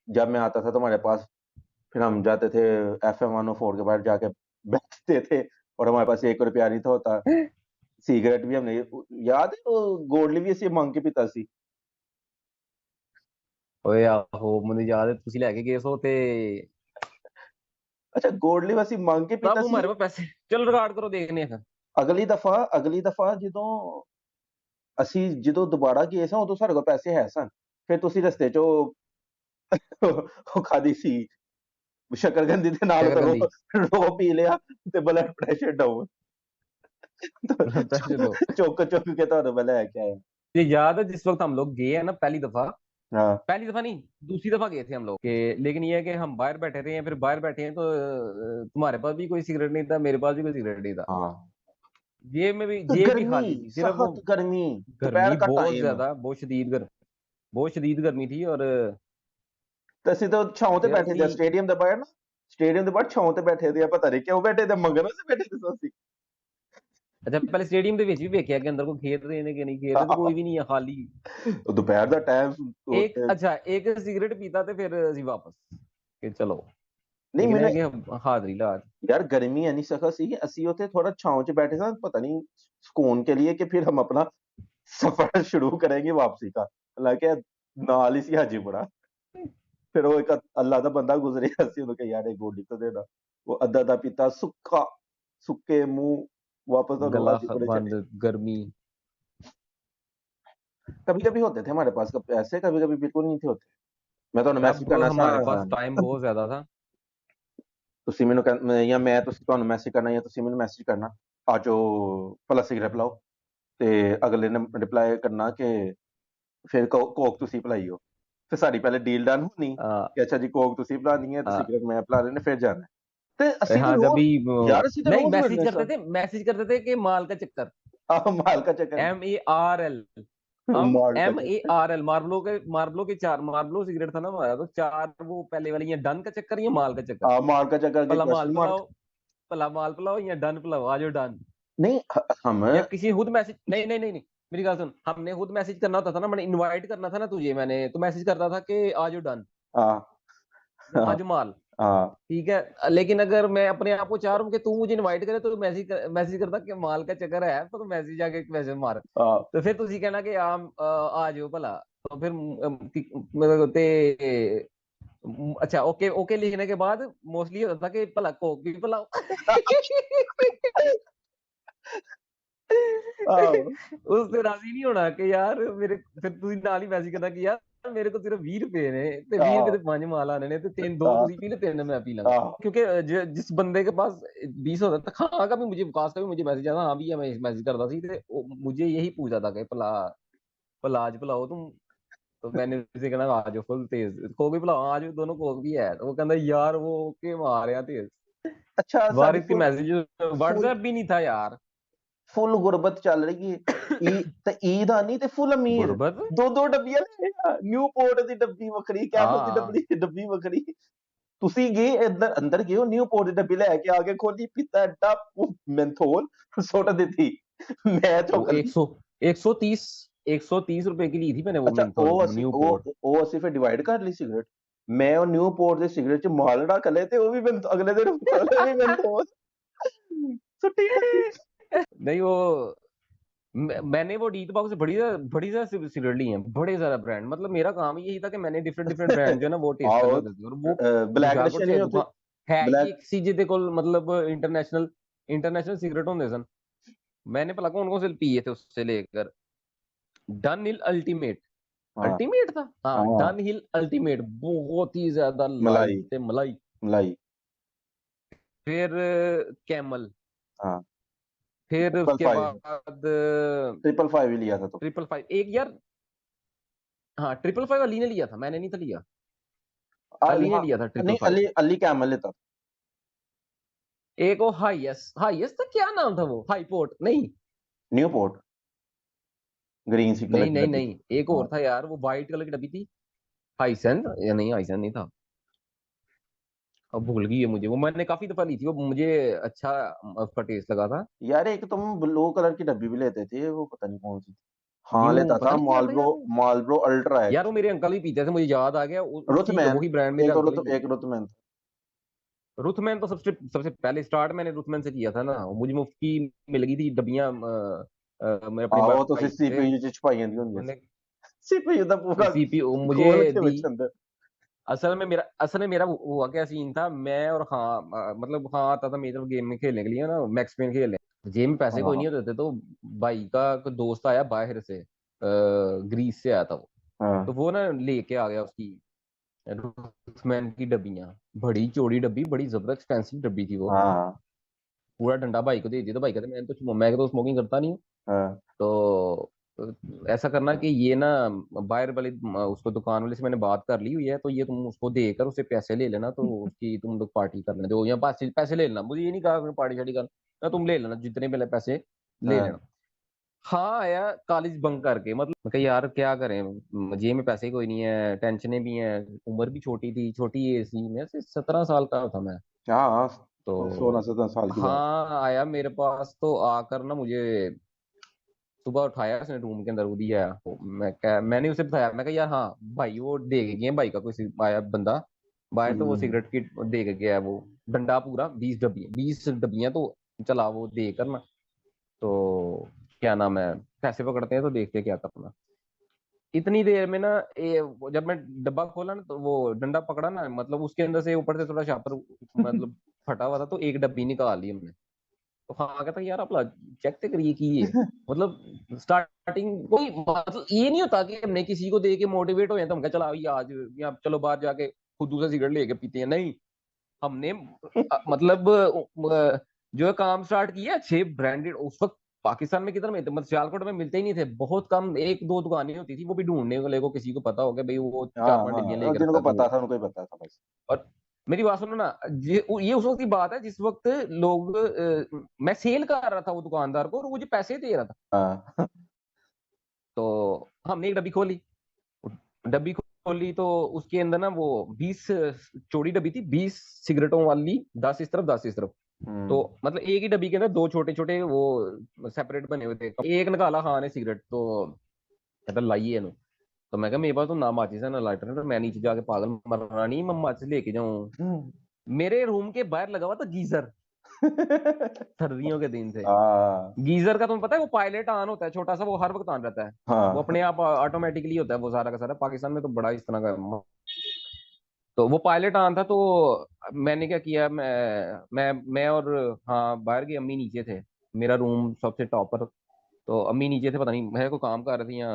जब मैं आता था तुम्हारे पास, फिर हम जाते थे FM 104 के बाहर जाके बैठते थे, और हमारे पास 1 रुपया नहीं था होता। सिगरेट भी हमने, याद है वो गोडली भी ਅਸੀਂ ਮੰਗ ਕੇ ਪੀਤਾ ਸੀ। ਓਏ ਆਹੋ ਮੈਨੂੰ ਯਾਦ ਹੈ ਤੁਸੀਂ ਲੈ ਕੇ ਗਏ ਸੋ ਤੇ ਅੱਛਾ ਗੋਡਲੀ ਵੀ ਅਸੀਂ ਮੰਗ ਕੇ तब ਪੀਤਾ ਸੀ। हमारे पास पैसे चलो रिकॉर्ड करो देखने हैं। ਅਗਲੀ ਦਫਾ ਜਦੋਂ ਦੁਬਾਰਾ ਗਏ ਸਾਂ, ਉਦੋਂ ਸਾਡੇ ਕੋਲ ਪੈਸੇ ਹੈ ਸਨ। ਫਿਰ ਤੁਸੀਂ ਰਸਤੇ 'ਚ ਉਹ ਖਾਧੀ ਸੀ ਸ਼ੱਕਰਕੰਦੀ ਦੇ ਨਾਲ, ਤਾਂ शकरकंदी ਰੋ ਪੀ ਲਿਆ ਤੇ ਬਲੱਡ ਪ੍ਰੈਸ਼ਰ ਡਾਊਨ। पैसे दो। ਚੁੱਕ ਚੁੱਕ ਕੇ ਤੁਹਾਨੂੰ ਮੈਂ ਲੈ ਕੇ ਆਇਆ। ये याद है जिस वक्त हम लोग गए हैं ना हाँ पहली दफा नहीं दूसरी दफा गए थे हम लोग के, लेकिन ये है कि हम बाहर बैठे थे, फिर बाहर बैठे हैं तो तुम्हारे पास भी कोई सिगरेट नहीं था, मेरे पास भी कोई सिगरेट नहीं था। हाँ जेब भी गर्मी, खाली थी, सिर्फ वो सख्त गर्मी, गर्मी दोपहर का बहुत टाइम। ज्यादा, बहुत शदीद गर्मी थी। और ਤੇ ਅਸੀਂ ਤਾਂ ਛਾਂ ਤੇ फिर ਬੈਠੇ ਦੇ ਅਸੀਂ ਸਟੇਡੀਅਮ ਦੇ ਬਾਹਰ ਨਾ, ਸਟੇਡੀਅਮ ਦੇ ਬਾਹਰ ਛਾਂ ਤੇ ਬੈਠੇ ਦੇ ਆ, ਪਤਾ ਨਹੀਂ ਕਿਉਂ ਬੈਠੇ ਦੇ, ਮੰਗਣ ਵਾਸਤੇ ਬੈਠੇ ਦੇ ਅਸੀਂ। अच्छा पहले स्टेडियम ਦੇ ਵਿੱਚ ਵੀ ਵੇਖਿਆ ਕਿ ਅੰਦਰ ਕੋਈ ਖੇਡ ਰਹੇ ਨੇ ਕਿ ਨਹੀਂ ਖੇਡ ਰਹੇ, तो कोई भी नहीं है खाली। ਦੁਪਹਿਰ ਦਾ ਟਾਈਮ एक ਉੱਥੇ। अच्छा एक सिगरेट पीता ਤੇ ਫਿਰ ਅਸੀਂ ਵਾਪਸ ਕਿ ਚਲੋ, ਨਹੀਂ लेकिन है ਮੈਨੂੰ कि हाजिरी ला। यार गर्मी ਇੰਨੀ ਸਖਤ ਸੀ, ਅਸੀਂ ਉੱਥੇ ਥੋੜਾ ਛਾਂ 'ਚ बैठे सां, पता नहीं सुकून के लिए कि फिर हम अपना सफर शुरू करेंगे वापसी का। हालांकि ਨਾਲ ਹੀ ਸੀ ਹਾਜੀ ਬੜਾ। ਫਿਰ ਉਹ ਇੱਕ ਅੱਲਾ ਦਾ ਬੰਦਾ ਗੁਜ਼ਰਿਆ ਸੀ, ਉਹਨੂੰ ਕਿਹਾ ਯਾਰ ਇਹ ਗੋਲੀ ਤਾਂ ਦੇਣਾ। ਉਹ ਅੱਧਾ ਅੱਧਾ ਪੀਤਾ ਸੁੱਕਾ, ਸੁੱਕੇ ਮੂੰਹ वापस तो गला हाजी बड़े चले। बंद गर्मी। कभी कभी होते थे हमारे पास पैसे, कभी कभी बिल्कुल नहीं थे होते। मैं ਤੁਹਾਨੂੰ ਮੈਸੇਜ तब ਕਰਨਾ हमारे पास ਸਾਂ, टाइम बहुत ज्यादा था। ਤੁਸੀਂ ਮੈਨੂੰ ਜਾਂ ਮੈਂ ਤੁਸੀਂ ਤੁਹਾਨੂੰ ਮੈਸੇਜ ਕਰਨਾ, ਜਾਂ ਤੁਸੀਂ ਮੈਨੂੰ ਮੈਸੇਜ ਕਰਨਾ ਆ ਜਾਓ ਭਲਾ ਸਿਗਰਟ ਪਿਲਾਓ, ਤੇ ਅਗਲੇ ਨੇ ਰਿਪਲਾਈ ਕਰਨਾ ਕਿ ਫਿਰ ਕੋਕ ਤੁਸੀਂ ਪਿਲਾਈਓ। ਫਿਰ ਸਾਡੀ ਪਹਿਲੇ ਡੀਲ ਡਨ ਹੋਣੀ आ, ਕਿ ਅੱਛਾ ਜੀ ਕੋਕ ਤੁਸੀਂ ਪਿਲਾਣੀ ਹੈ ਤੇ आ, ਸਿਗਰਟ ਮੈਂ ਪਿਲਾ ਲੈਣੇ, ਫਿਰ ਜਾਣਾ। ਤੇ ਅਸੀਂ ਤੇ हाँ जब ਰੋਜ਼, भी ਯਾਰ ਅਸੀਂ ਤੇ नहीं ਰੋਜ਼ ਮਿਲਦੇ ਸਾਂ। मैसेज करते थे कि माल का चक्कर। ਆਹ ਮਾਲ का चक्कर, MARL। हम माल का चक्कर। MARL मार्बलो के चार मार्बलो सिगरेट था ना हमारा, तो चार वो पहले वाली, या डन का चक्कर या माल का चक्कर। माल का चक्कर के भला माल क्वेश्चन मार्क। पिलाओ, भला माल पिलाओ या डन पिलाओ, आज डन। नहीं हम या किसी खुद मैसेज, नहीं नहीं नहीं नहीं, मेरी बात सुन, हमने खुद मैसेज करना होता था ना, मैंने इनवाइट करना था ना तुझे, मैंने तो मैसेज करता था कि आज डन हाँ या हाँ आज माल। हाँ ठीक है, लेकिन अगर मैं अपने आप को चाह रहा हूँ कि तू मुझे इनवाइट करे तो मैसेज करता कि माल का चक्कर है, तो मैसेज आके मैसेज मार। हाँ तो फिर तुसी कहना कि आ जाओ भला। तो फिर मतलब ते अच्छा ओके ओके लिखने के बाद मोस्टली होता था कि भला कोक भी पिलाओ। हाँ उससे राजी नहीं होना कि यार मेरे, फिर ਤੁਸੀਂ ਨਾਲ ਹੀ ਮੈਸੇਜ ਕਰਨਾ ਕਿ ਯਾਰ ਮੇਰੇ ਕੋਲ ਸਿਰਫ 20 रुपए ने, ਤੇ 20 रुपए हाँ ਤੇ ਪੰਜ ਮਾਲ ਆਣੇ ਨੇ, ਤੇ ਤਿੰਨ ਦੋ हाँ ਤੁਸੀਂ पी ले, तीन मैं पी लूंगा। हाँ क्योंकि जिस बंदे के पास 20 होता था, खां का भी मुझे, विकास का भी मुझे मैसेज आता, हाँ भी मैं मैसेज करता सी ते मुझे यही पूछा था कि भला भला आज पिलाओ तुम। तो मैंने उसे कहना आज फुल तेज कोक भी पिलाओ, आज भी दोनों कोक भी है, तो वो कहता यार वो के मार रहा तेज। अच्छा बाहर साडी इसके मैसेज, फुल व्हाट्सएप भी नहीं था यार। ਫੁੱਲ ਗੁਰਬਤ ਚੱਲ ਰਹੀ ਹੈ। ਤੇ ਈਦ ਆਨੀ ਤੇ ਫੁੱਲ ਅਮੀਰ, गुरबत। ਦੋ ਦੋ ਡੱਬੀਆਂ ਲੈ ਆ, ਨਿਊ ਪੋਰਟ ਦੀ ਡੱਬੀ ਵੱਖਰੀ, ਕੈਮਲ ਦੀ हाँ ਡੱਬੀ ਵੱਖਰੀ। ਤੁਸੀਂ ਗਏ ਅੰਦਰ ਗਏ ਹੋ, ਨਿਊ ਪੋਰਟ ਦੀ ਡੱਬੀ ਲੈ ਕੇ ਆ ਕੇ ਖੋਲੀ, ਪੀਤਾ ਐਡਾ ਮੈਂਥੋਲ ਸੁੱਟ ਦਿੱਤੀ, ਮੈਂ वो ਚੁੱਕ ਲਈ। 130 130 रुपए की ली थी मैंने वो ਅੱਛਾ मिंथोल न्यू पोर्ट। ਉਹ ਅਸੀਂ ਫਿਰ ਡਿਵਾਈਡ ਕਰ ਲਈ ਸਿਗਰਟ। ਮੈਂ ਉਹ ਨਿਊ ਪੋਰਟ ਦੇ ਸਿਗਰਟ ਚ ਮਾਲੜਾ ਕਲੇ, ਤੇ ਉਹ ਵੀ ਅਗਲੇ ਦਿਨ ਅਗਲੇ ਵੀ ਮੈਂਥੋਲ ਸੁੱਟੀ ਡੱਬੀ। नहीं वो मैंने वो डी तंबाकू से बड़ी ज्यादा सिगरेट ली है, बड़े ज्यादा ब्रांड, मतलब मेरा काम ही यही था कि मैंने डिफरेंट डिफरेंट ब्रांड जो है ना वो टेस्ट करने ਆਹੋ होते थे। और वो ਬਲੈਕ ਹੁਸ਼ਿਆਰपुਰ ਰਸ਼ੀਅਨ ਚ ਨਹੀਂ ਉੱਥੇ, दुकान है ही ਬਲੈਕ। एक सी ਜਿਹਦੇ ਕੋਲ मतलब इंटरनेशनल इंटरनेशनल सिगरेट होंगे सन। मैंने भला कौन कौन से पिए थे उससे लेकर, डन हिल अल्टीमेट, हाँ अल्टीमेट था हाँ, हाँ डन हिल अल्टीमेट बहुत ही ज्यादा मलाई, लाइट ते मलाई। मलाई। फिर कैमल। हाँ फिर ट्रिपल उसके फाइव, बाद ट्रिपल फाइव ही लिया था तो। 555 एक यार, हाँ 555 अली ने लिया था, मैंने नहीं था लिया। अली अली ने हाँ, लिया था ट्रिपल नहीं फाइव। अली अली कैमल लेता। एक वो हाईएस्ट था, क्या नाम था वो, हाई पोर्ट नहीं। न्यू पोर्ट, ग्रीन सी कलर नहीं की नहीं डब्बी। नहीं, एक हाँ और था यार, वो व्हाइट कलर की डब्बी थी। हाईसेंड या नहीं, हाईसेंड नहीं था। अब भूल गई है मुझे, वो मैंने काफी दफा ली थी, वो मुझे अच्छा उसका टेस्ट लगा था। यार एक तुम ब्लू कलर की डब्बी भी लेते थे, वो पता नहीं कौन सी थी। हाँ न्यू लेता पता था, नहीं क्या था यार वो। मार्लबोरो अल्ट्रा है। यार वो मेरे अंकल ही पीते थे, मुझे याद आ गया, उसी रुथमैन, वही ब्रांड मेरे अंकल ही एक पीते थे। रुथमैन। रुथमैन तो सबसे सबसे पहले स्टार्ट मैंने रुथमैन से किया था ना, मुझे मुफ्त की मिल गई थी डब्बियां मैं अपने हाँ वो तो भाई से। सीपीयू च छपाइयां दी होंगी, मैंने सीपीयू दा पूरा सीपीयू मुझे खोल के दी। विच अंदर। असल में मेरा हुआ क्या सीन था, मैं और हाँ मतलब हाँ आता था मेरे गेम में खेलने के लिए ना, मैक्स पेन खेलने। जेब में पैसे कोई हाँ नहीं होते थे, तो भाई का कोई दोस्त आया बाहर से, ग्रीस से आया था वो। हाँ तो वो ना लेके आ गया उसकी रूथमैन की डब्बियां, बड़ी चौड़ी डब्बी, बड़ी जबरदस्त एक्सपेंसिव डब्बी थी वो। हाँ पूरा डंडा भाई को दे दिया, तो भाई कहते मैं तो स्मोकिंग करता नहीं हूँ। हाँ तो ऐसा करना कि ये ना बाहर वाली उसको दुकान वाले से मैंने बात कर ली हुई है, तो ये तुम उसको देकर उसे पैसे ले लेना, तो उसकी तुम लोग पार्टी करना, जो या पैसे पैसे ले लेना, मुझे ये नहीं कहा पार्टी शार्टी करना ना, तुम ले लेना जितने पहले पैसे ले हाँ लेना। हाँ आया कॉलेज बंक करके, मतलब मैं कहा यार क्या करें, जेब में पैसे कोई नहीं है, टेंशनें भी हैं, उम्र भी छोटी थी, छोटी एज थी, मैं 17 साल का था मैं। हाँ, 16-17 साल तो की बात। हाँ आया मेरे पास, तो आकर ना मुझे सुबह उठाया उसने रूम के अंदर, वो दिया मैंने उसे बताया, मैं कहा यार हाँ भाई वो दे के गया भाई का कोई आया बंदा बाहर, तो वो सिगरेट की दे के गया है वो, डंडा पूरा 20 डब्बियां, 20 डब्बियां तो चला वो दे कर ना। तो क्या नाम है, पैसे पकड़ते हैं तो देखते हैं क्या करना। इतनी देर में ना जब मैं डब्बा खोला ना, तो वो डंडा पकड़ा ना, मतलब उसके अंदर से ऊपर से थोड़ा शापर मतलब फटा हुआ था, तो एक डब्बी निकाल ली हमने। तो हाँ कहता यार आप चेक तो करिए कि ये मतलब स्टार्टिंग कोई मतलब ये नहीं होता कि हमने किसी को दे के मोटिवेट हो जाए, तो हम कहा चला ये आज या चलो बाहर जाके खुद दूसरा सिगरेट लेके पीते हैं, नहीं। हमने मतलब जो है काम स्टार्ट किया, 6 ब्रांडेड उस वक्त पाकिस्तान में किधर मिलते, मतलब सियालकोट में मिलते ही नहीं थे, बहुत कम, एक दो दुकानें होती थी, वो भी ढूंढने वाले को किसी को पता हो गया भाई, वो हाँ चार पांच हाँ डिब्बियां हाँ, लेके जिनको रखता था पता वो। था उनको ही पता था बस। और मेरी बात सुनो ना, ये उस वक्त की बात है जिस वक्त लोग मैं सेल कर रहा था वो दुकानदार को, और वो मुझे पैसे दे रहा था। हाँ तो हमने एक डब्बी खोली, डब्बी खोली तो उसके अंदर ना वो 20 चौड़ी डब्बी थी, 20 सिगरेटों वाली, 10 इस तरफ 10 इस तरफ। तो हम्म मतलब एक ही डब्बी के अंदर दो छोटे छोटे वो सेपरेट बने हुए थे, एक निकाला खान ने सिगरेट, तो कहता लाइए इन्हें। तो मैं कहा मेरे पास तो ना माचिस है ना लाइटर है, तो मैं नीचे जाके पागल मरना नहीं, मैं माचिस लेके जाऊं। मेरे रूम के बाहर लगा हुआ था गीजर, सर्दियों के दिन थे। हाँ गीजर का तुम्हें पता है, वो पायलट ऑन होता है छोटा सा, वो हर वक्त ऑन रहता है, वो हाँ अपने आप ऑटोमेटिकली होता है वो सारा का सारा, पाकिस्तान में तो बड़ा इस तरह का तो वो पायलट ऑन था। तो मैंने क्या किया, मैं और हाँ बाहर की अम्मी नीचे थे, मेरा रूम सबसे टॉप पर। तो अम्मी नीचे थे, पता नहीं मैं को काम कर रही थी, या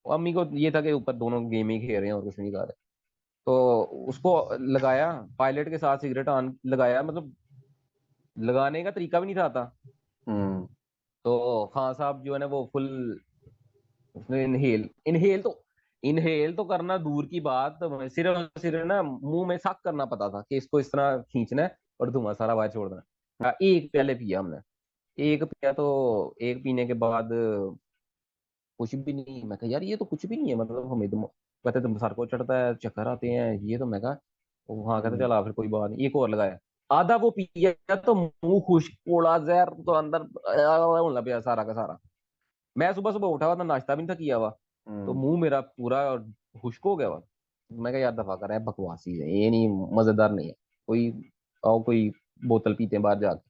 अम्मी को ये था कि ऊपर दोनों गेम ही खेल रहे हैं और कुछ नहीं कर रहे। तो उसको लगाया, पायलट के साथ सिगरेट ऑन लगाया, मतलब लगाने का तरीका भी नहीं था आता। हम्म तो खान साहब जो है ना वो फुल, उसने इनहेल तो करना दूर की बात, सिर्फ सिर्फ ना मुंह में सक करना पता था कि इसको इस तरह खींचना है और धुआं सारा बाहर छोड़ देना है। एक प्याले पिया हमने, एक पिया, तो एक पीने के बाद कुछ भी नहीं, मैं कहा यार ये तो कुछ भी नहीं है, मतलब हमें तो कहते तुम सर को चढ़ता है, चक्कर आते हैं, ये तो मैं कहा। वहां कहते हम्म। चला फिर कोई बात नहीं, एक और लगाया। आधा वो पिया तो मुंह खुश्क, कोड़ा जहर तो अंदर होने लग गया सारा का सारा। मैं सुबह सुबह उठा हुआ था, नाश्ता भी नहीं था किया हुआ, तो हम्म। मुंह मेरा पूरा खुश्क हो गया हुआ। मैं कहा यार दफा कर रहा है, बकवासी है ये, नहीं मजेदार नहीं है कोई, आओ कोई बोतल पीते हैं बाहर जाके।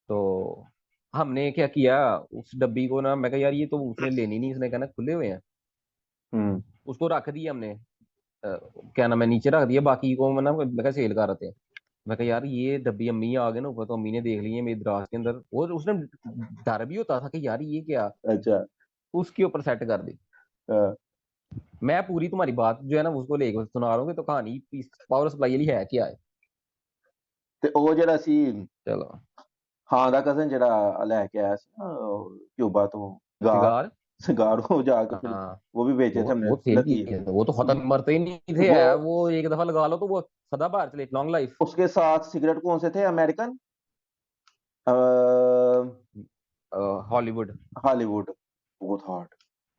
तो हमने क्या किया, उस डब्बी को ना, मैं कहा यार ये तो उसने लेनी नहीं, उसने कहना खुले हुए हैं, हम्म उसको रख दिया हमने। क्या नाम है, नीचे रख दिया, बाकी को मैं कहा सेल कर रहे थे। मैं कहा यार ये डब्बी अम्मी आ गए ना ऊपर, तो अम्मी ने देख ली है मेरी दराज के अंदर, और उसने डर भी होता था कि यार ये क्या, अच्छा। उसके ऊपर सेट कर दी। हाँ, मैं पूरी तुम्हारी बात जो है ना उसको लेकर सुना रहा हूँ, कि तो कहानी पावर सप्लाई वाली है क्या है। ਤੇ ਉਹ ਜਿਹੜਾ ਸੀ चलो ਹਾਂ ਦਾ ਕਜ਼ਨ ਜਿਹੜਾ ਲੈ ਕੇ ਆਇਆ ਸੀ ਨਾ क्यूबा तो सिगार सिगार, सिगार को जाके फिर हाँ वो भी बेचे थे हमने वो सेल की लतीफ है, वो तो खत्म मरते ही नहीं थे वो यार, वो एक दफा लगा लो तो वो सदाबहार चले, लॉन्ग लाइफ। उसके साथ सिगरेट कौन से थे अमेरिकन हॉलीवुड, हॉलीवुड बहुत हार्ड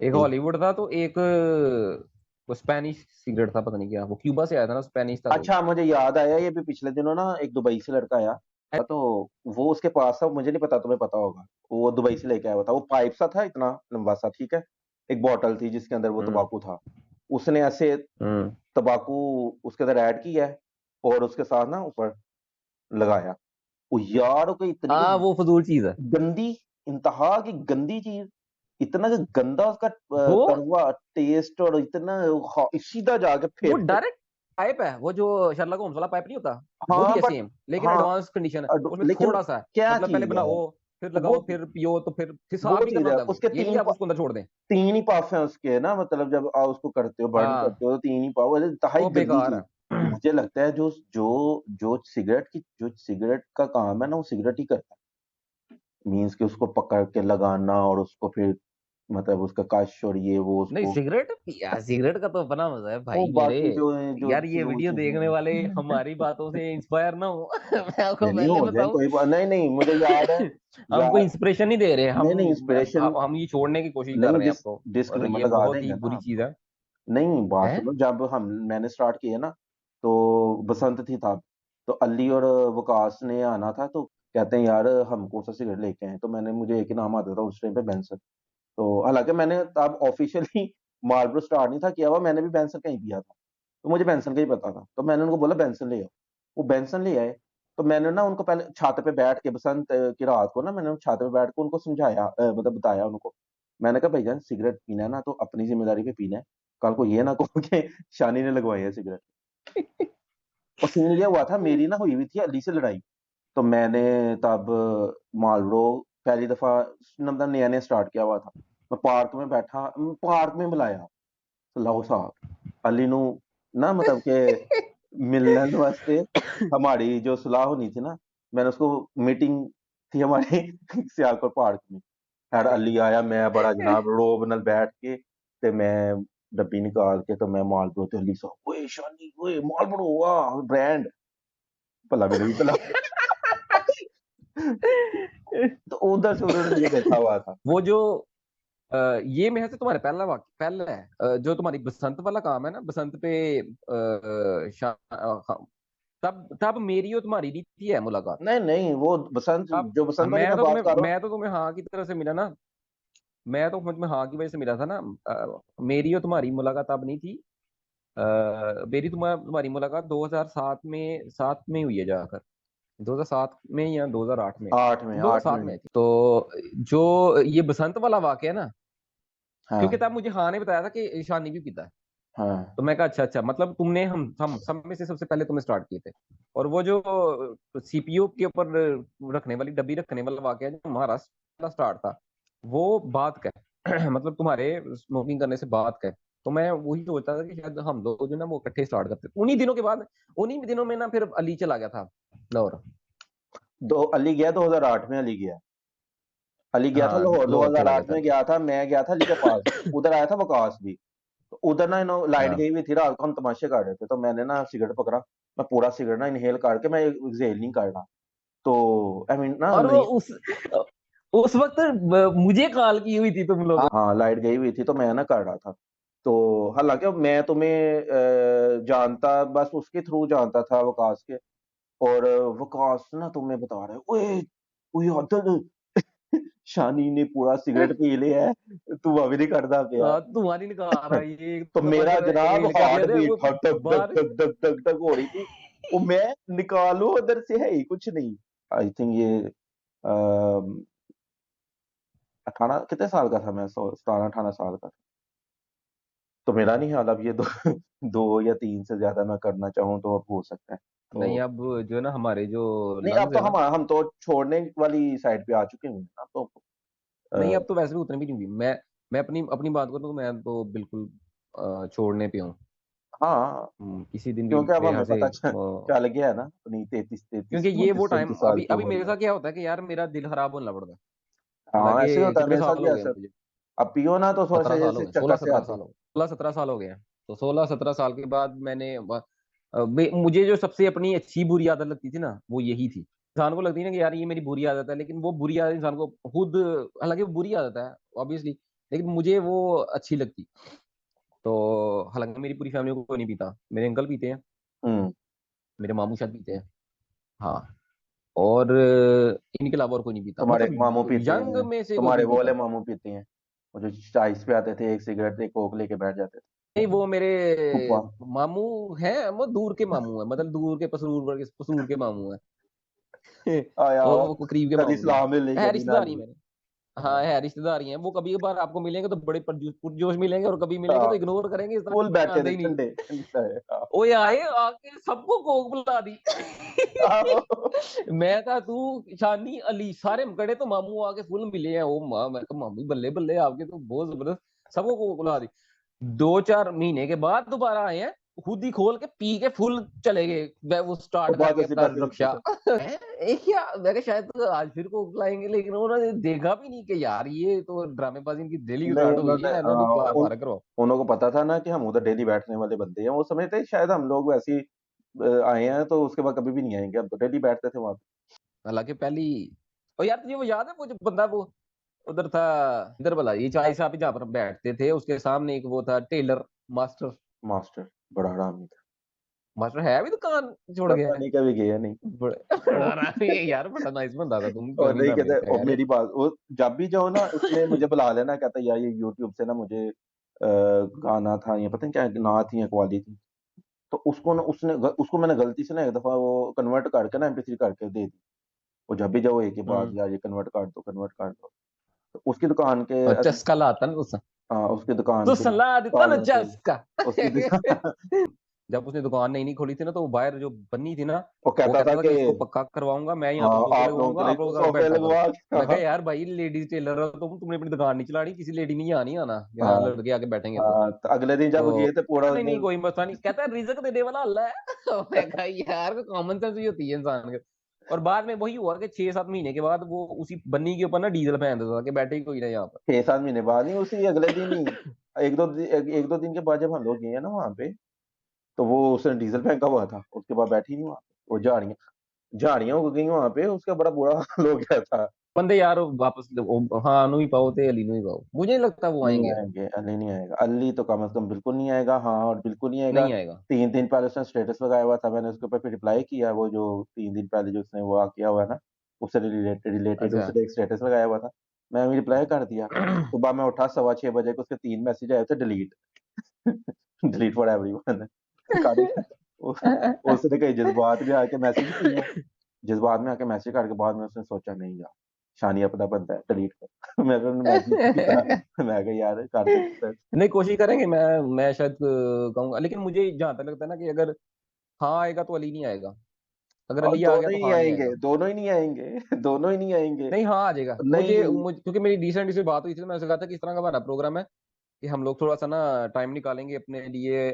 एक एक हॉलीवुड था, तो एक वो स्पेनिश सिगरेट था, पता नहीं क्या, वो क्यूबा से आया था ना, स्पेनिश था कोई। अच्छा मुझे याद आया ये भी पिछले दिनों ना एक दुबई से लड़का आया तो वो उसके पास था, मुझे नहीं पता, तुम्हें पता होगा। वो दुबई से लेके आया हुआ था, वो पाइप सा था इतना लंबा सा, ठीक है, एक बॉटल थी जिसके अंदर वो हम्म तंबाकू था। उसने ऐसे हम्म तंबाकू उसके अंदर ऐड किया है और उसके साथ ना ऊपर लगाया। वो यार कोई इतनी हाँ, वो फजूल चीज है गंदी, इंतहा की गंदी चीज, इतना गंदा उसका वो कड़वा टेस्ट, और इतना सीधा जाके वो फेफड़े। डायरेक्ट पाइप है, वो जो शर्लक होम्स वाला पाइप नहीं होता, वो भी हाँ है बट, सेम, लेकिन हाँ एडवांस कंडीशन है उसमें, लेकिन थोड़ा सा है। क्या मतलब पहले चीज है बनाओ, फिर वो लगाओ, फिर पियो, तो फिर वो साफ भी चीज करना है होता है। वो उसके ये नहीं कि आप उसको अंदर छोड़ दें। तीन ही पाव हैं उसके ना, मतलब जब आप उसको करते हो, बर्न हाँ, करते हो, तो तीन ही पाव, अरे इंतहाई वो गंदी बेकार चीज। है। मुझे लगता है जो जो जो सिगरेट का काम है ना, वो सिगरेट ही करता है। मीन्स कि उसको पकड़ के लगाना और उसको फिर मतलब उसका कश और ये वो नहीं, उसको, सिगरेट यार, सिगरेट का तो अपना मजा है वो भाई मेरे। बाकी जो यार, ये फिजूल वीडियो चीजें देखने वाले हैं। हमारी बातों से इंस्पायर ना हो। मैं आपको नहीं नहीं पहले हो जाए, बताऊं। कोई बात नहीं, नहीं मुझे याद है। हमको याद, इंस्पिरेशन नहीं दे रहे नहीं नहीं हम। इंस्पिरेशन, हम ये छोड़ने की कोशिश कर नहीं रहे हैं आपको। और डिस्क्लेमर ये लगा बहुत ही देंगे ना बुरी हम चीज तो। है। नहीं बात हैं? सुनो, जब हम मैंने स्टार्ट किया ना, तो बसंत थी तब, तो अली और वकास ने आना था, तो कहते हैं यार हम कौन सा सिगरेट लेके आए, तो मैंने, मुझे एक ही नाम आता था उस टाइम पे, बेंसन। तो हालांकि मैंने तब ऑफिशियली मार्लबोरो स्टार्ट नहीं था किया हुआ, मैंने भी बेंसन का ही पिया था, तो मुझे बेंसन का ही पता था, तो मैंने उनको बोला बेंसन ले आओ। वो बेंसन ले आए। तो मैंने ना उनको पहले छत पे बैठ के, बसंत की रात को ना, मैंने छत पे बैठ के उनको समझाया, मतलब बताया उनको। मैंने कहा भाईजान, सिगरेट पीना है ना तो अपनी जिम्मेदारी पे पीना है, कल को ये ना कहो कि शानी ने लगवाई है सिगरेट। और सीन ये हुआ था, मेरी ना हुई हुई थी अली से लड़ाई। तो मैंने तब मालरो पहली दफा मतलब नया नया स्टार्ट किया हुआ था। मैं पार्क में बैठा, पार्क में बुलाया, लाओ साहब, अली नु ना, मतलब के मिलन वास्ते हमारी जो सलाह होनी थी ना, मैंने उसको, मीटिंग थी हमारी सियालकोट पार्क में। यार अली आया, मैं बड़ा जनाब रोब नाल बैठ के, ते मैं डब्बी निकाल के, तो मैं मालबोरो, ते अली साहब, ओए शानी, ओए मालबोरो, वाह ब्रांड, भला मेरे भी भला। तो उधर से उन्होंने मुझे देखा हुआ था। वो जो ये मेरे से तुम्हारे पहला है, जो तुम्हारी बसंत वाला काम है ना, बसंत पे हाँ, तब मेरी और तुम्हारी नहीं थी है मुलाकात। नहीं नहीं, वो बसंत, तब जो बसंत वाली मैं बात कर रहा हूँ। मैं तो तुम्हें हाँ की तरह से मिला ना। मैं तो तुम्हें हाँ की वजह से मिला था ना। मेरी और तुम्हारी मुलाकात तब नहीं थी। मेरी तुम्हारी मुलाकात 2007 में, 7 में हुई है जाकर। 2007 में या 2008 में। 8 में, 2007 8 में। में थी तो, जो ये बसंत वाला वाकया है ना, क्योंकि हाँ तब मुझे हाँ ने बताया था कि ईशानी भी पीता है। हाँ तो मैं कहा अच्छा अच्छा, मतलब तुमने, हम सब में से सबसे पहले तुमने स्टार्ट किए थे। और वो जो सीपीयू के ऊपर रखने वाली डब्बी रखने वाला वाकया जो महाराष्ट्र का स्टार्ट था, वो बात का है। मतलब तुम्हारे स्मोकिंग करने से बात का है। तो मैं वही सोचता था कि शायद हम लोग जो ना वो इकट्ठे स्टार्ट करते, उन्हीं दिनों के बाद, उन्हीं दिनों में ना फिर अली चला गया था लाहौर। दो अली गया, 2008 में अली गया। अली गया था हाँ, लाहौर, लाहौर चला गया 2008 था में अली। गया था, मैं गया था अली के पास। उधर आया था वकास भी। तो उधर ना लाइट हाँ, गई हुई थी रात को, हम तमाशे कर रहे थे, तो मैंने ना सिगरेट पकड़ा। मैं पूरा सिगरेट ना इनहेल करके, मैं एक्सहेल नहीं कर रहा। तो आई मीन ना, और वो नहीं, उस वक्त मुझे कॉल की हुई थी तुम लोगों। हाँ लाइट गई हुई थी, तो मैं ना कर रहा था। तो हालांकि मैं तुम्हें जानता, बस उसके थ्रू जानता था, वकास के। और वकास ना तुम्हें बता रहा है, ओए ओए अदल, शानी ने पूरा सिगरेट पी लिया है, तू अभी नहीं करता पिया। तुम्हारी निकाल रहा है ये तो तो मेरा मतलब जनाब हिल कर हार्ट दिया था बीट वो धक धक धक बाहर। धक धक धक धक हो रही थी। वो मैं निकालू अंदर से, है ही कुछ नहीं। आई थिंक ये 18 कितने साल का था मैं, 17 18 साल का था। तो मेरा नहीं हाल अब ये दो, 2 या 3 से ज्यादा मैं करना चाहूँ तो अब हो सकता है। नहीं, तो अब जो है ना हमारे जो नहीं, अब लंग्स तो है ना। हम तो छोड़ने वाली साइड पे आ चुके हैं ना, तो नहीं, अ, अब तो वैसे भी उतने भी नहीं हुई। मैं अपनी अपनी बात करूँ तो मैं तो बिल्कुल छोड़ने पे हूँ। हाँ, किसी दिन भी क्योंकि अब मेरे हमें यहाँ से पता चल गया है ना, अपनी 33 33 क्योंकि ये वो 34 टाइम 35 साल अभी की अभी उम्र मेरे में। साथ क्या होता है कि यार मेरा दिल खराब होने पड़ता है। हाँ ऐसे ही हालांकि होता है, कितने मेरे साथ साल भी हो गए ऐसा। मुझे। अब पियो ना तो थोड़ा सा 17 साल हो जैसे गए, चक्कर सोलह से सत्रह आती साल है। हो गए, 16 17 साल हो गए हैं। तो 16 17 साल के बाद मैंने मुझे जो सबसे अपनी अच्छी बुरी आदत लगती थी ना, वो यही थी। इंसान को लगती है ना कि यार ये मेरी बुरी आदत है, लेकिन वो बुरी आदत इंसान को खुद, हालांकि वो बुरी आदत है ऑब्वियसली, लेकिन मुझे वो अच्छी लगती। तो हालांकि मेरी पूरी फैमिली को कोई नहीं पीता, मेरे अंकल पीते हैं, हम्म। मेरे मामू शायद पीते हैं। हाँ। और इनके अलावा और कोई नहीं पीता, तुम्हारे मतलब मामू पीते यंग हैं, में से कोई तुम्हारे नहीं वो वाले पीता। मामू पीते हैं, वो जो चाइस पे आते थे, एक सिगरेट एक कोक लेके बैठ जाते थे। नहीं, वो मेरे फुफा। मामू हैं, वो दूर के मामू है, मतलब दूर के पसरूर के मामू है। आया वो करीब के कभी मामू नहीं सलाह मिल ली है, कभी ना रिश्तेदार ही ली। मेरे। हाँ है, रिश्तेदार ही हैं वो। कभी कभार आपको मिलेंगे तो बड़े पुरजोश मिलेंगे, और कभी मिलेंगे तो इग्नोर करेंगे, इस तरह फुल बैठे जानते थे ही नहीं। ठंडे ठंडे रहे, हाँ। ओए आए आके सबको कोक पिला दी। आओ। मैं था तू शानी अली सारे खड़े, तो मामू आके फुल मिले हैं। ओ माँ, मैं कहा मामू बल्ले बल्ले, आपके तो बहुत जबरदस्त। सबको कोक पिला दी। 2-4 महीने के बाद दोबारा आए हैं, खुद ही खोल के पी के फुल चले गए। वो और स्टार्ट बाद करके उसी अपना पैसे देते रक्षा। थे। क्या मैं कहा शायद तो आज फिर को लाएंगे, लेकिन उन्होंने देखा भी नहीं कि यार ये तो ड्रामेबाजी इनकी डेली नहीं स्टार्ट हो गई उन्होंने है, इन्होंने तो पारा करो। उनको पता था ना कि हम उधर डेली बैठने वाले बंदे हैं, वो समझते शायद हम लोग वैसे ही आए हैं तो उसके बाद कभी भी नहीं आएंगे, हम तो डेली बैठते थे वहां पे। हालांकि पहली। और यार तुझे वो याद है, वो जो बंदा वो उधर था, इधर भला ये चाय साहब जहाँ पर हम बैठते थे, उसके सामने एक वो था टेलर मास्टर। मास्टर बड़ा हरामी था। मास्टर है भी दुकान छोड़ गया पता है। नहीं कभी गया नहीं। बड़ा ओ, ये यार बड़ा नाइस बंदा था, तुम और कभी नहीं ना कहते, मिलते और यार। मेरी बात वो जब भी जाओ ना उसने मुझे बुला लेना, कहता यार ये यूट्यूब से ना मुझे गाना था, ये पता नहीं क्या नात थी या कवाली थी, तो उसको ना उसको मैंने गलती से ना एक दफा वो कन्वर्ट करके ना MP3 करके दे दी। वो जब भी जाओ एक ही बात, हम्म। यार ये कन्वर्ट कर दो, कन्वर्ट कर दो। तो उसकी दुकान के और चस्का लाता ना उस, हाँ उसकी दुकान तो के सलाह देता ना तालों से चस्का। उसकी दुकान जब उसने दुकान नहीं खोली थी ना, तो वो बाहर जो बन्नी थी ना, वो वो कहता था कहता था कि कि इसको पक्का करवाऊंगा मैं, यहाँ पे हाँ सोफे आप लोगों के लगवाऊंगा, लिए आप लोग आके सोफे बैठा करो। लगवा मैं कहा हाँ, यार भाई लेडीज टेलर हो तुमने अपनी दुकान नहीं चलानी, किसी लेडी नहीं आनी आना, यहाँ हाँ, लड़के आके बैठेंगे तो। हाँ, तो अगले दिन जब तो गए थे पूरा कहता उस नहीं नहीं दिन। कोई मसला नहीं, कहता है रिजक देने वाला अल्लाह है। मैं कहा यार कोई कॉमन सेंस भी होती है इंसान के। और बाद में वही हुआ कि 6-7 महीने के बाद वो उसी बन्नी के ऊपर ना डीजल फेंक देता था कि बैठे ही कोई ना यहाँ पर। 6-7 महीने बाद नहीं, उसी अगले दिन ही एक दो दिन के बाद जब हम लोग गए ना वहां पे, तो वो उसने डीजल फेंका हुआ था, उसके बाद बैठी नहीं वहां पे, वो झाड़ियां झाड़ियां उग गई वहां पे, उसका बड़ा बुरा हाल हो गया था। बंदे यार वापस हाँ नु ही पाओ ते अली नु ही पाओ, मुझे नहीं लगता वो नहीं आएंगे अब। आएंगे, अली नहीं आएगा, अली तो कम से कम बिल्कुल नहीं आएगा, हाँ और बिल्कुल नहीं आएगा। नहीं आएगा। 3 दिन पहले उसने स्टेटस लगाया हुआ था, मैंने उसके ऊपर फिर रिप्लाई किया, वो जो 3 दिन पहले जो उसने वो किया हुआ है ना, उससे रिलेटेड अच्छा। उसने एक स्टेटस लगाया हुआ था, मैं भी रिप्लाई कर दिया। सुबह मैं उठा 6:15 को, उसके 3 मैसेज आए थे डिलीट। Delete for everyone. उसने कई जज्बात में आके मैसेज किए, जज्बात में आके मैसेज करके बाद में उसने सोचा नहीं यार शानी अपना बनता है, डिलीट कर। मैंने मैसेज किया, मैं कहा यार कर दे। नहीं कोशिश करेंगे, मैं शायद कहूंगा, लेकिन मुझे जहां तक लगता है ना कि अगर हाँ आएगा तो अली नहीं आएगा, अगर और अली आ गया दोनों तो ही नहीं हाँ नहीं आएंगे, आएगा। दोनों ही नहीं आएंगे। दोनों ही नहीं आएंगे। नहीं हाँ आ जाएगा, नहीं क्योंकि मेरी रिसेंट इससे बात हुई थी, तो मैं उससे कहा था कि इस तरह का हमारा प्रोग्राम है कि हम लोग थोड़ा सा ना टाइम निकालेंगे अपने लिए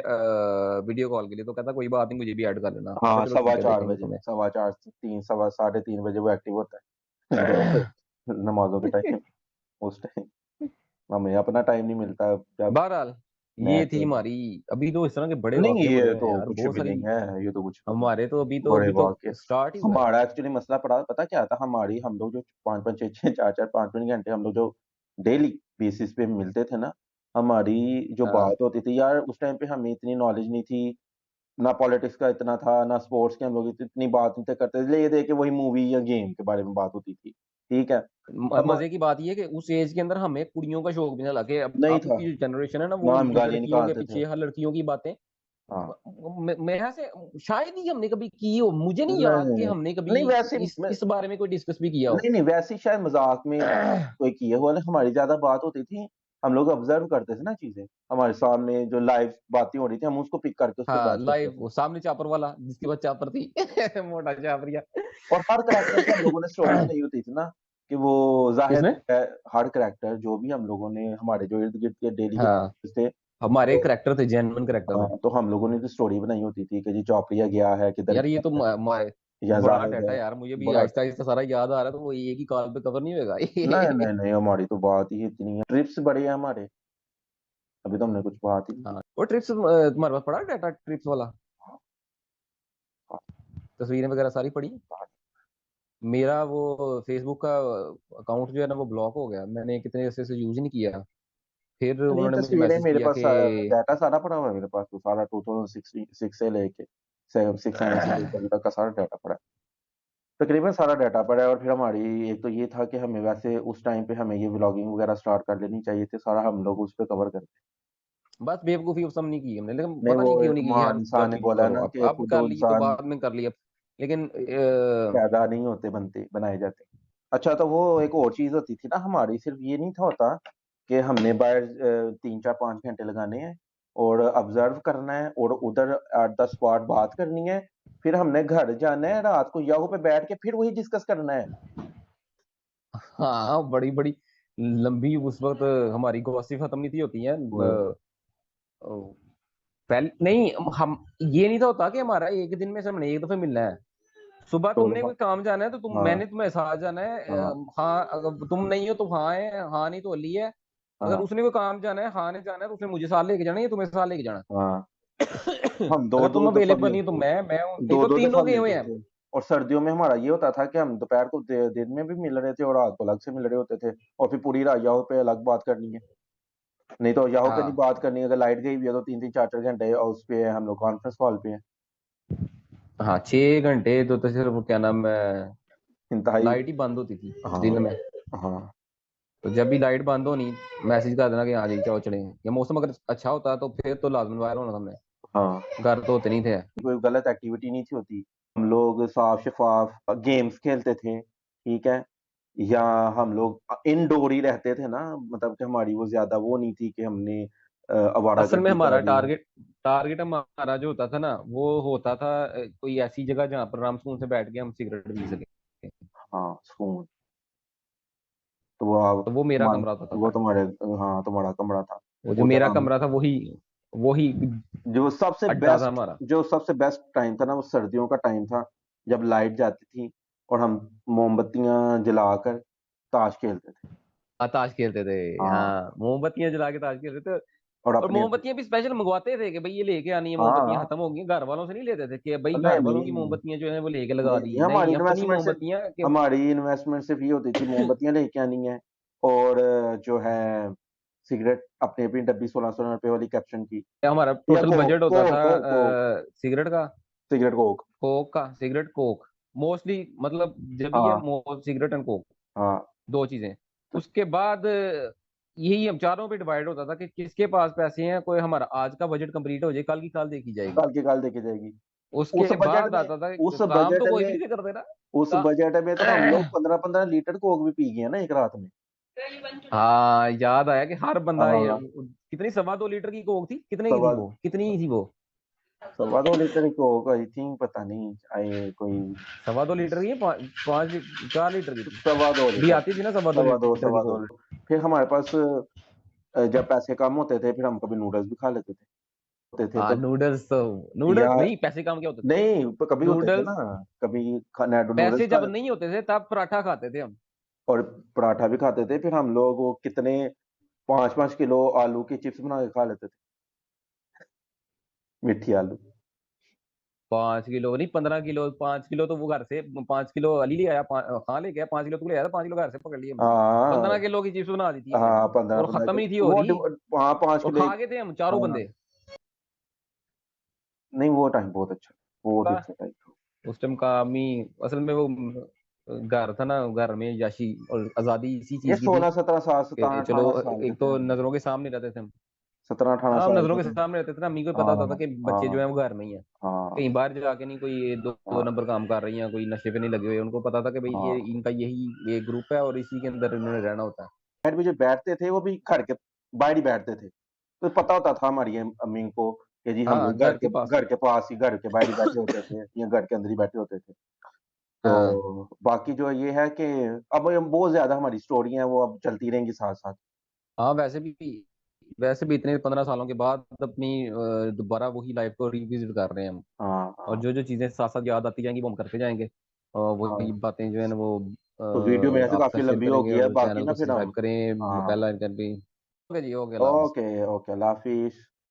वीडियो कॉल के लिए, तो कहता कोई बात नहीं मुझे भी ऐड कर लेना। मैं हाँ कहा चलो सवा ठीक है चार देखेंगे बजे तुम्हें। सवा चार से तीन सवा 3:30 बजे वो एक्टिव होता है। नमाजों के टाइम, उस टाइम हमें अपना टाइम नहीं मिलता जब बहरहाल ये मैच थी होता है। हमारी। अभी तो इस तरह के बड़े नहीं वाकये पड़े ये हुए हैं तो यार, कुछ बहुत भी सारी। नहीं है, ये तो कुछ भी नहीं हमारे तो बड़े अभी तो वाकई। स्टार्ट ही हुआ है। हमारा एक्चुअली मसला पड़ा पता क्या था, हम लोग जो 5-5 6-6 4-4 5-5 घंटे हम लोग जो डेली बेसिस पे मिलते थे ना, हमारी जो हाँ बात होती थी यार, उस टाइम पे हमें इतनी नॉलेज नहीं थी, ना पॉलिटिक्स का इतना था, ना स्पोर्ट्स की हम लोग इतनी बात नहीं करते थे, ये देख के वही मूवी या गेम के बारे में बात होती थी, ठीक है। हम मजे की बात ये है कि उस एज के अंदर हमें कुड़ियों का शौक भी ना लगे। नहीं अब था की जो जनरेशन है ना, ना, वो हम गाली लड़कियों के निकालते थे। पीछे, हर लड़कियों की बातें। हाँ मेरे से शायद ही हमने कभी की हो, मुझे नहीं याद कि नहीं हमने कभी नहीं वैसे इस बारे में कोई डिस्कस भी किया हो। नहीं नहीं वैसे शायद मजाक में कोई किए हुआ, हमारी ज्यादा बात होती थी, हम लोग ऑब्जर्व करते थे ना चीजें, हमारे सामने जो लाइव बातें हो रही थी हम उसको पिक करके उस पर हाँ बात करते थे। लाइव सामने चापर वाला जिसके पास चापर थी। मोटा चापरिया। और हर करेक्टर की हम लोगों ने स्टोरी बनाई होती थी ना, कि वो जाहिर किसने? है, हर करेक्टर जो भी हम लोगों ने हमारे जो इर्द गिर्द के डेली के हाँ characters थे, हमारे तो करेक्टर थे, जेन्युइन करेक्टर थे। तो हम लोगों ने तो स्टोरी बनाई होती थी कि जी चौपड़िया गया है किधर यार ये तो गया है, या बड़ा जाहिद डाटा है, है यार, मुझे भी बड़ा। आहिस्ता आहिस्ता सारा याद आ रहा है, तो वो एक ही कॉल पे कवर नहीं होगा। नहीं नहीं नहीं हमारी तो बात ही इतनी है, ट्रिप्स बड़े हैं हमारे, अभी तो हमने कुछ बात ही नहीं हाँ वो ट्रिप्स तुम्हारे पास पड़ा डाटा ट्रिप्स वाला? तस्वीरें वगैरह सारी पड़ी? मेरा वो फेसबुक का अकाउंट जो है ना वो ब्लॉक हो गया, मैंने कितने ऐसे से यूज ही नहीं किया। फिर नहीं उन्होंने मुझे तस्वीरें मैसेज मेरे किया पास कि डाटा सारा पड़ा हुआ है, मेरे पास तो सारा 2006 से लेके 7 6 7 से लेके अभी तक का सारा डाटा पड़ा है। तकरीबन सारा डाटा पड़ा है। और फिर हमारी एक तो ये था कि हमें वैसे उस टाइम पे हमें ये व्लॉगिंग वगैरह स्टार्ट कर लेनी चाहिए थी, सारा हम लोग उस पे कवर करते। बस बेवकूफी उस समय नहीं की हमने, लेकिन नहीं, पता वो नहीं क्यों एक नहीं की यार, महान इंसान ने जॉब बोला करो ना आप, कि अब खुद कर वो ली तो इंसान बाद में कर लिया, लेकिन पैदा नहीं होते, बनते बनाए जाते। अच्छा, तो वो एक और चीज होती थी ना हमारी, सिर्फ ये नहीं था होता कि हमने बाहर 3 4 5 घंटे लगाने हैं और ऑब्जर्व करना है और उधर एट द स्पॉट बात करनी है, फिर हमने घर जाना है रात को याहू पे बैठ के फिर वही डिस्कस करना है। हाँ बड़ी बड़ी लंबी उस वक्त हमारी गॉसिप खत्म नहीं थी होती है। वो पहले नहीं, हम ये नहीं था होता कि हमारा एक दिन में से हमने एक दफे मिलना है। सुबह तो तुमने कोई काम जाना है तो हाँ मैंने तुम्हें साथ जाना है, हाँ हाँ अगर तुम नहीं हो तो हाँ है, हाँ नहीं तो अली है। अगर हाँ उसने कोई काम जाना है, हाँ ने जाना है, तो उसने मुझे साथ लेके जाना है या तुम्हें साथ लेके जाना हाँ। है। हम दो अगर दो तुम दफा अवेलेबल नहीं हो तो मिलते, मैं हूँ, कहीं दो तो दो दफा तीनों गए हुए मिलते हैं। थे। और सर्दियों में हमारा ये होता था कि हम दोपहर को दिन में भी मिल रहे थे और रात को अलग से मिल रहे होते थे, और फिर पूरी रात याहू पे अलग बात करनी है। नहीं तो याहू पे नहीं हाँ बात करनी, अगर लाइट गई भी है तो 3 3 4 4 घंटे और उस पे हम लोग कॉन्फ्रेंस कॉल पे हैं। हाँ, 6 घंटे तो सिर्फ क्या नाम है, इंतहाई। लाइट ही बंद होती थी दिन हाँ में। हाँ तो जब भी लाइट बंद होनी, मैसेज कर देना कि हाँ जी चलो चले, या मौसम अगर अच्छा होता तो फिर तो लाजमी वायर होना था हमने, हाँ। घर तो होते नहीं थे। कोई गलत एक्टिविटी नहीं थी होती, हम लोग साफ शफाफ गेम्स खेलते थे, ठीक है। या हम लोग इंडोर ही रहते थे ना, मतलब कि हमारी वो ज्यादा वो नहीं थी कि हमने असल में आवारागर्दी हमारा कर ली। टारगेट हमारा जो होता था ना, वो होता था कोई ऐसी जगह जहाँ पर आराम सुकून से बैठ के हम सिगरेट पी सके। हाँ, सुकून। तो वो आप तो वो मेरा तुम्हारा, कमरा होता वो था। तुम्हारे, हाँ तुम्हारा कमरा था। वो जो उधर मेरा हम, कमरा था वही वही जो सबसे अड्डा था बेस्ट, हमारा। जो सबसे बेस्ट टाइम था ना वो सर्दियों का टाइम था, जब लाइट जाती थी और हम मोमबत्तियां जलाकर ताश खेलते थे। ताश खेलते थे। हाँ, हाँ, मोमबत्तियां जला के ताश खेलते थे। और और अपनी अपनी। मोमबत्तियां भी स्पेशल मंगवाते थे कि भाई ये लेके आनी है, मोमबत्तियां हाँ, खत्म हो गई, घर वालों से नहीं लेते थे कि भाई नहीं घर वालों की नहीं मोमबत्तियां जो है वो लेके लगा नहीं नहीं, दी, हमारी नहीं अपनी इन्वेस्टमेंट सिर्फ, मोमबत्तियां के। हमारी इन्वेस्टमेंट सिर्फ ये होती थी, मोमबत्तियां लेके आनी है और जो है सिगरेट अपनी अपनी डब्बी 1600 रुपए वाली कैप्शन की, हमारा या टोटल कोक बजट होता था कोक कोक कोक, सिगरेट का, सिगरेट कोक। कोक का, सिगरेट कोक मोस्टली, मतलब जब भी है हाँ सिगरेट एंड कोक, हाँ। दो चीजें। उसके बाद यही हम चारों पे डिवाइड होता था कि किसके पास पैसे हैं, कोई हमारा आज का बजट कंप्लीट हो जाए, कल की कल देखी जाएगी। कल की कल देखी जाएगी। उस उसके बजट बाद में, आता था उस काम तो बजट कोई भी में, नहीं से करते ना उस बजट में तो हम लोग 15 15 लीटर कोक भी पी गए हैं ना एक रात में। हाँ याद आया कि हर बंदा हाँ, कितनी 2.25 लीटर की कोक थी, कितने की सवा थी वो, कितनी की थी वो? 2.25 लीटर की कोक आई थिंक, पता नहीं आए कोई। 2.25 लीटर की, 4 लीटर की थी, सवा दो भी लीटर आती थी ना सवा दो सवा दो लीटर की सवा दो कोक। लीटर फिर हमारे पास जब पैसे कम होते थे फिर हम कभी नूडल्स भी खा लेते थे, होते थे हाँ तो। नूडल्स तो, या नूडल्स नहीं, पैसे काम क्या होते थे? नहीं, कभी होते थे ना, नूडल्स, कभी नूडल्स पैसे खा जब नहीं होते थे तब पराठा खाते थे हम। और पराठा भी खाते थे। फिर हम लोग वो कितने 5 5 किलो आलू की चिप्स बना के खा लेते थे, मिठी आलू। 5 किलो नहीं, 15 किलो, 5 किलो तो वो घर से, 5 किलो अली ले आया, हाँ लेके आया, 5 किलो तू ले आया, 5 किलो घर से पकड़ लिए हमने। हाँ 15 किलो की चिप्स बना दी थी हमने, हाँ, पंद्रह और पंद्रह खत्म नहीं थी किलो हो वो रही। हाँ, 5 किलो और खा गए थे हम चारों हाँ। बंदे नहीं, वो टाइम बहुत अच्छा, बहुत का। अच्छा टाइम था। उस टाइम का आमी, असल में वो घर था ना, घर में याशी और आजादी इसी ये चीज की थी 16 17 साल, कि 17 चलो 18 साल के एक थे तो हम। नजरों के सामने रहते थे हम। 17 18 हाँ, हम साल नजरों के के थे। सामने रहते थे ना, अम्मी को पता होता था हाँ कि बच्चे जो हाँ है वो घर में ही है, हाँ कहीं बाहर जाके नहीं, कोई दो हाँ नंबर काम कर रही हैं, कोई नशे पे नहीं लगे हुए, उनको पता था कि भाई ये हाँ। इनका यही ये ग्रुप है और इसी के अंदर इन्होंने रहना होता है। साइड में जो बैठते थे वो भी घर के बाहर ही बैठते थे, तो पता होता था हमारी अम्मी को कि जी हम हाँ लोग घर के पास ही। घर के पास ही, घर के बाहर ही बैठे होते थे या घर के अंदर ही बैठे होते थे। हाँ तो बाकी जो ये है कि अब बहुत ज्यादा हमारी स्टोरी है वो अब चलती रहेंगी साथ साथ। हाँ, वैसे भी इतने 15 सालों के बाद अपनी दोबारा वही लाइफ को रिविजिट कर रहे हैं हम। हाँ और हाँ जो जो चीजें साथ साथ याद आती जाएंगी वो हम करते जाएंगे, और वही हाँ। बातें जो है ना वो तो वीडियो मेरे से आपके काफी साथ शेयर लंबी हो करेंगे, गई है, और बाकी चैनल ना को फिर सब्सक्राइब हम, करें, हाँ। बेल आइकन भी। ओके जी, ओके, अल्लाह हाफिज़। ओके ओके, अल्लाह हाफिज।